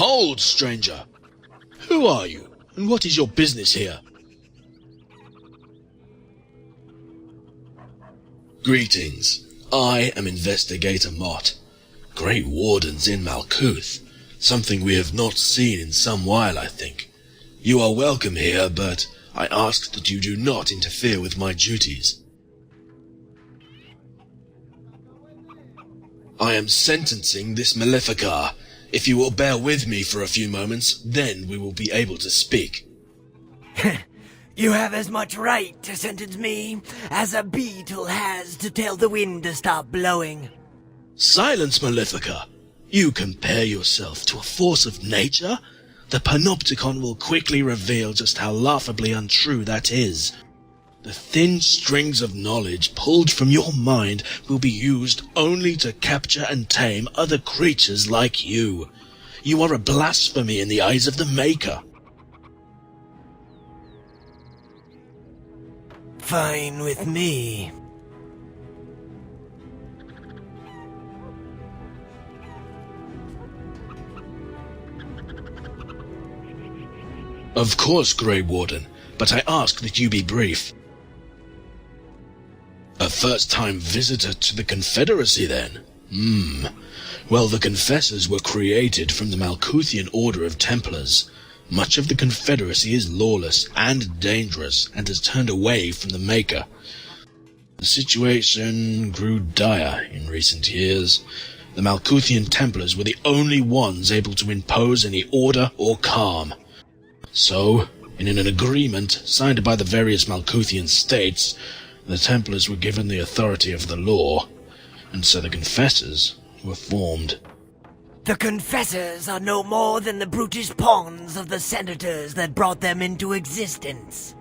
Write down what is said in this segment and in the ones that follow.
Hold, stranger! Who are you, and what is your business here? Greetings. I am Investigator Mott. Grey Wardens in Malkuth. Something we have not seen in some while, I think. You are welcome here, but I ask that you do not interfere with my duties. I am sentencing this Maleficar. If you will bear with me for a few moments, then we will be able to speak. You have as much right to sentence me as a beetle has to tell the wind to stop blowing. Silence, Maleficar! You compare yourself to a force of nature? The panopticon will quickly reveal just how laughably untrue that is. The thin strings of knowledge pulled from your mind will be used only to capture and tame other creatures like you. You are a blasphemy in the eyes of the Maker. Fine with me. Of course, Grey Warden, but I ask that you be brief. A first-time visitor to the Confederacy, then? Well, the Confessors were created from the Malkuthian Order of Templars. Much of the Confederacy is lawless and dangerous, and has turned away from the Maker. The situation grew dire in recent years. The Malkuthian Templars were the only ones able to impose any order or calm. So, in an agreement signed by the various Malkuthian states, the Templars were given the authority of the law, and so the Confessors were formed. The Confessors are no more than the brutish pawns of the senators that brought them into existence.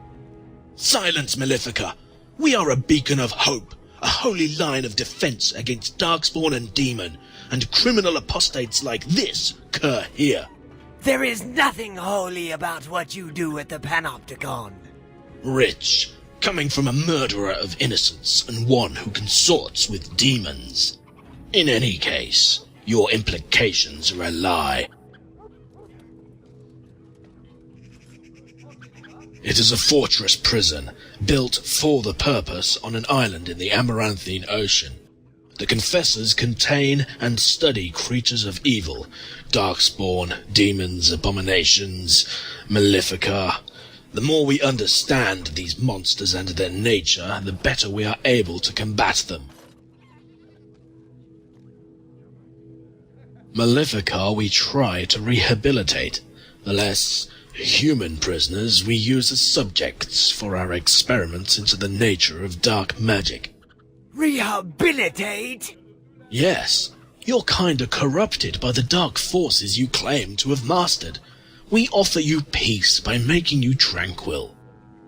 Silence, Malefica! We are a beacon of hope, a holy line of defense against darkspawn and demon, and criminal apostates like this cur here. There is nothing holy about what you do at the panopticon. Rich, coming from a murderer of innocents and one who consorts with demons. In any case, your implications are a lie. It is a fortress prison, built for the purpose on an island in the Amaranthine Ocean. The Confessors contain and study creatures of evil, darkspawn, demons, abominations, Malefica. The more we understand these monsters and their nature, the better we are able to combat them. Malefica we try to rehabilitate. The less human prisoners we use as subjects for our experiments into the nature of dark magic. Rehabilitate? Yes, you're kinda corrupted by the dark forces you claim to have mastered. We offer you peace by making you tranquil.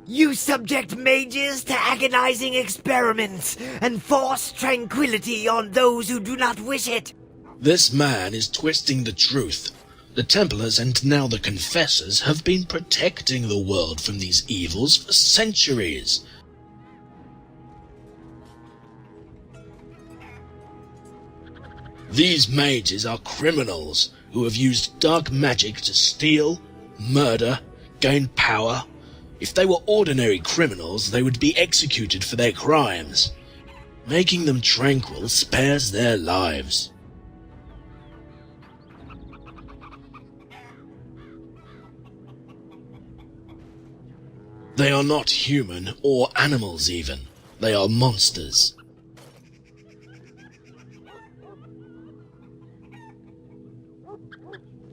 You subject mages to agonizing experiments and force tranquility on those who do not wish it. This man is twisting the truth. The Templars and now the Confessors have been protecting the world from these evils for centuries. These mages are criminals who have used dark magic to steal, murder, gain power. If they were ordinary criminals, they would be executed for their crimes. Making them tranquil spares their lives. They are not human or animals even. They are monsters.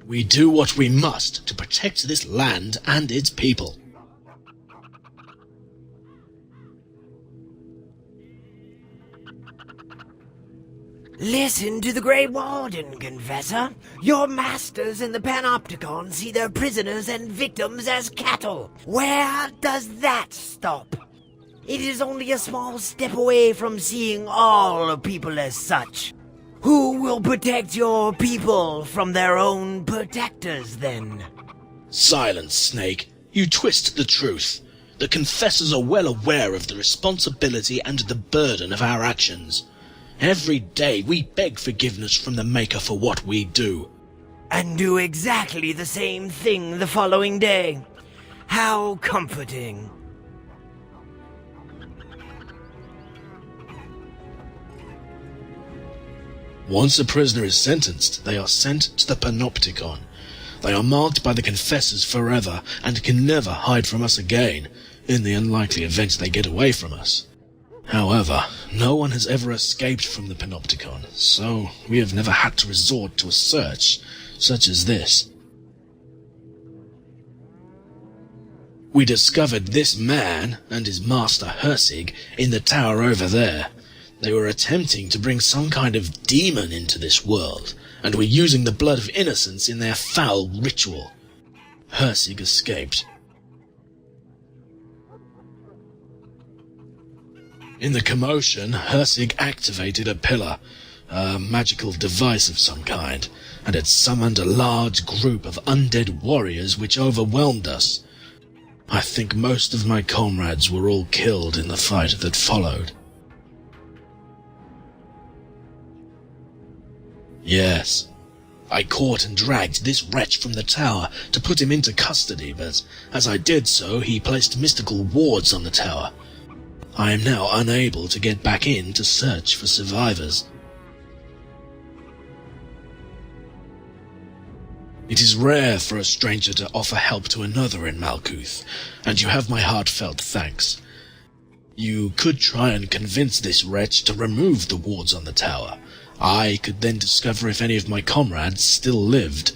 We do what we must to protect this land and its people. Listen to the Grey Warden, Confessor. Your masters in the panopticon see their prisoners and victims as cattle. Where does that stop? It is only a small step away from seeing all people as such. Who will protect your people from their own protectors, then? Silence, Snake. You twist the truth. The Confessors are well aware of the responsibility and the burden of our actions. Every day we beg forgiveness from the Maker for what we do. and do exactly the same thing the following day. How comforting. Once a prisoner is sentenced, they are sent to the panopticon. They are marked by the Confessors forever, and can never hide from us again, in the unlikely event they get away from us. However, no one has ever escaped from the panopticon, so we have never had to resort to a search such as this. We discovered this man and his master Hersig in the tower over there. They were attempting to bring some kind of demon into this world, and were using the blood of innocents in their foul ritual. Hersig escaped. In the commotion, Hersig activated a pillar, a magical device of some kind, and had summoned a large group of undead warriors which overwhelmed us. I think most of my comrades were all killed in the fight that followed. Yes, I caught and dragged this wretch from the tower to put him into custody, but as I did so, he placed mystical wards on the tower. I am now unable to get back in to search for survivors. It is rare for a stranger to offer help to another in Malkuth, and you have my heartfelt thanks. You could try and convince this wretch to remove the wards on the tower. I could then discover if any of my comrades still lived,